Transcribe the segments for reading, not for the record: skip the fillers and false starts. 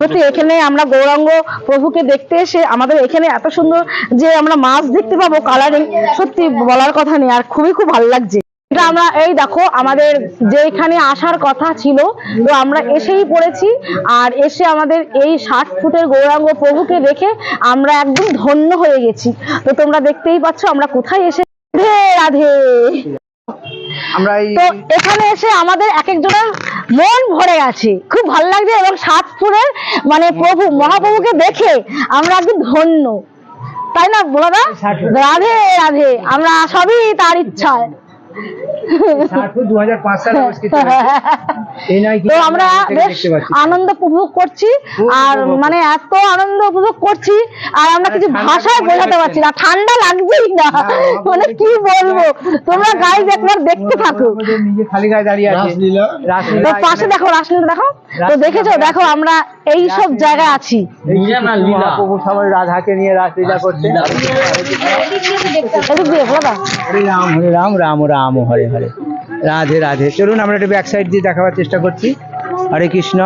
সত্যি এখানে আমরা গৌরাঙ্গ প্রভুকে দেখতে এসে আমাদের এখানে এত সুন্দর যে আমরা মাছ দেখতে পাবো কালারিং, সত্যি বলার কথা নেই, আর খুব ভালো লাগছে। আমরা এই দেখো আমাদের যে এখানে আসার কথা ছিল, তো আমরা এসেই পড়েছি। আর এসে আমাদের এই 60 ফুটের গৌরাঙ্গ প্রভুকে দেখে আমরা একদম ধন্য হয়ে গেছি। তো তোমরা দেখতেই পাচ্ছ আমরা কোথায় এসে। রাধে তো এখানে এসে আমাদের এক একজনের মন ভরে গেছে, খুব ভালো লাগছে। এবং 60 ফুটের মানে প্রভু মহাপ্রভুকে দেখে আমরা একদম ধন্য, তাই না বলো? রাধে রাধে, আমরা সবই তার ইচ্ছায়। তো আমরা বেশ আনন্দ উপভোগ করছি, আর মানে এত আনন্দ উপভোগ করছি আর আমরা কিছু ভাষায় বোঝাতে পারছি না, ঠান্ডা লাগছেই না, মানে কি বলবো। তোমরা গাইজ একবার দেখতে থাকো, খালি গায়ে দাঁড়িয়ে আছে। তো পাশে দেখো রাসলীলা দেখো, তো দেখেছো, দেখো আমরা এই সব জায়গায় আছি। মহাপ্রভু সবাই রাধাকে নিয়ে রাসলীলা করছে। হরে রাম হরে রাম, রাম রাম হরে হরে, রাধে রাধে। চলুন আমরা একটু ব্যাক সাইড দিয়ে দেখাবার চেষ্টা করছি। হরে কৃষ্ণ,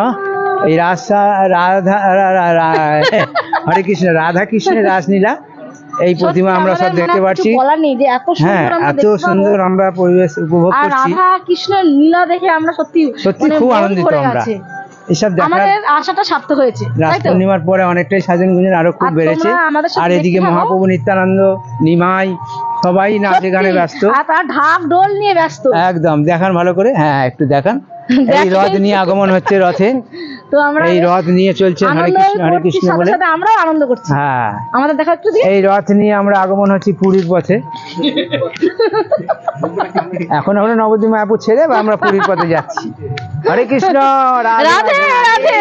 এই রাধা হরে কৃষ্ণ, রাধা কৃষ্ণের রাসলীলা এই প্রতিমা আমরা সব দেখতে পাচ্ছি। হ্যাঁ, এত সুন্দর আমরা পরিবেশ উপভোগ করছি। রাধা কৃষ্ণের লীলা দেখে আমরা সত্যি সত্যি খুব আনন্দিত আমরা। এসব আমাদের আশাটা সার্থক হয়েছে। রাস পূর্ণিমার পরে অনেকটাই সাজন গুঞ্জন আরো খুব বেড়েছে। আর এদিকে মহাপ্রভু নিত্যানন্দ, নিমাই সবাই নাচে গানে ব্যস্ত, তার ঢাক ঢোল নিয়ে ব্যস্ত। একদম দেখান ভালো করে, হ্যাঁ একটু দেখান। এই রথ নিয়ে আগমন হচ্ছে, রথে তো আমরা এই রথ নিয়ে চলছে হরে কৃষ্ণ বলে। আমরাও আনন্দ করছি। হ্যাঁ, আমাদের দেখা একটু এই রথ নিয়ে আমরা আগমন হচ্ছি পুরীর পথে। এখন আমরা নবদ্বীপ মায়াপুর ছেড়ে আমরা পুরীর পথে যাচ্ছি। হরে কৃষ্ণ, রাধে রাধে।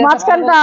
মাঝখানটা